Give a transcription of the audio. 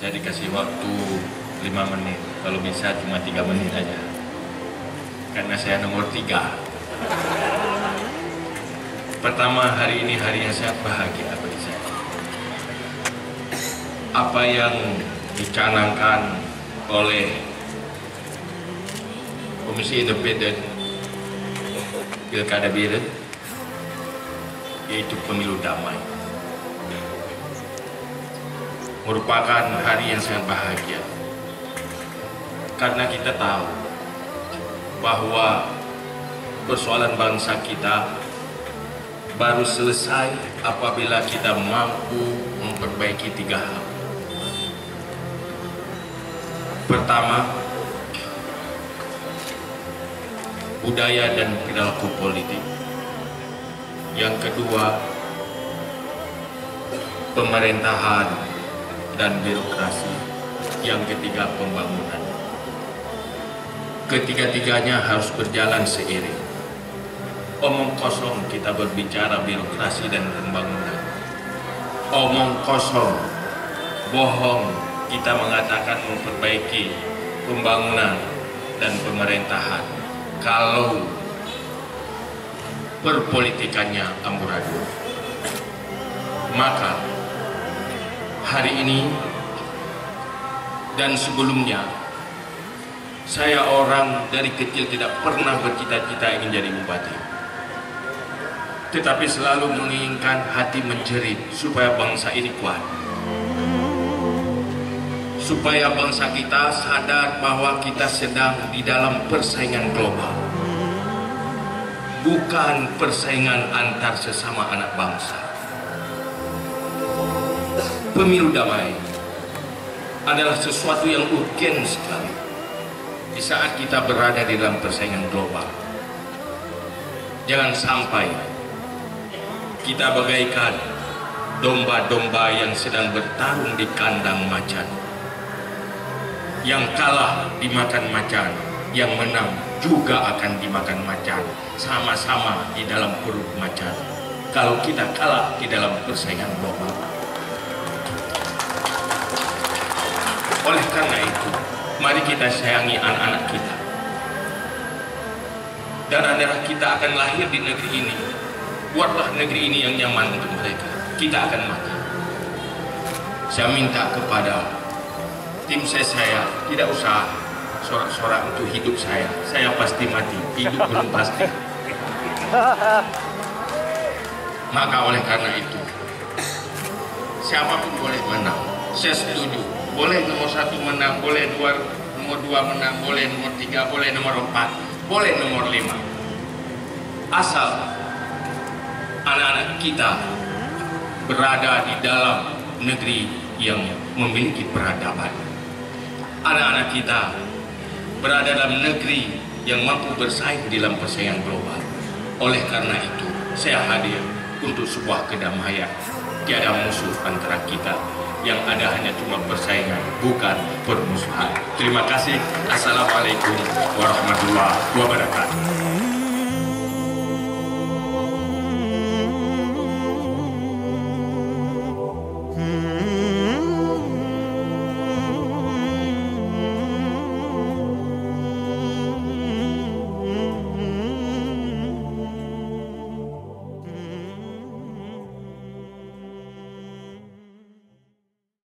Saya dikasih waktu 5 menit, kalau bisa cuma 3 menit aja. Karena saya nomor 3. Pertama, hari ini hari yang sangat bahagia bagi saya. Apa yang dicanangkan oleh Komisi Independen Pilkada Biren, yaitu pemilu damai, merupakan hari yang sangat bahagia. Karena kita tahu bahwa persoalan bangsa kita baru selesai apabila kita mampu memperbaiki 3 hal. Pertama, budaya dan perilaku politik. Yang kedua, pemerintahan dan birokrasi. Yang ketiga, pembangunan. Ketiga-tiganya harus berjalan seiring. Omong kosong kita berbicara birokrasi dan pembangunan. Omong kosong, bohong kita mengatakan memperbaiki pembangunan dan pemerintahan. Kalau perpolitikannya amburadul, maka hari ini dan sebelumnya, saya orang dari kecil tidak pernah bercita-cita ingin jadi bupati, tetapi selalu menginginkan hati menjerit supaya bangsa ini kuat, supaya bangsa kita sadar bahwa kita sedang di dalam persaingan global, bukan persaingan antar sesama anak bangsa. Pemilu damai adalah sesuatu yang urgen sekali di saat kita berada di dalam persaingan global. Jangan sampai kita bagaikan domba-domba yang sedang bertarung di kandang macan. Yang kalah dimakan macan, yang menang juga akan dimakan macan. Sama-sama di dalam perut macan. Kalau kita kalah di dalam persaingan global. Oleh karena itu, mari kita sayangi anak-anak kita. Darah-darah kita akan lahir di negeri ini. Buatlah negeri ini yang nyaman untuk mereka. Kita akan mati. Saya minta kepada tim saya tidak usah sorak-sorak untuk hidup saya. Saya pasti mati. Hidup belum pasti. Maka oleh karena itu, siapapun boleh menang. Saya setuju. Boleh nomor 1 menang, boleh nomor 2 menang, boleh nomor 3, boleh nomor 4, boleh nomor 5. Asal anak-anak kita berada di dalam negeri yang memiliki peradaban. Anak-anak kita berada dalam negeri yang mampu bersaing di dalam persaingan global. Oleh karena itu, saya hadir untuk sebuah kedamaian. Tiada musuh antara kita. Yang ada hanya cuma persaingan, bukan permusuhan. Terima kasih. Assalamualaikum warahmatullahi wabarakatuh.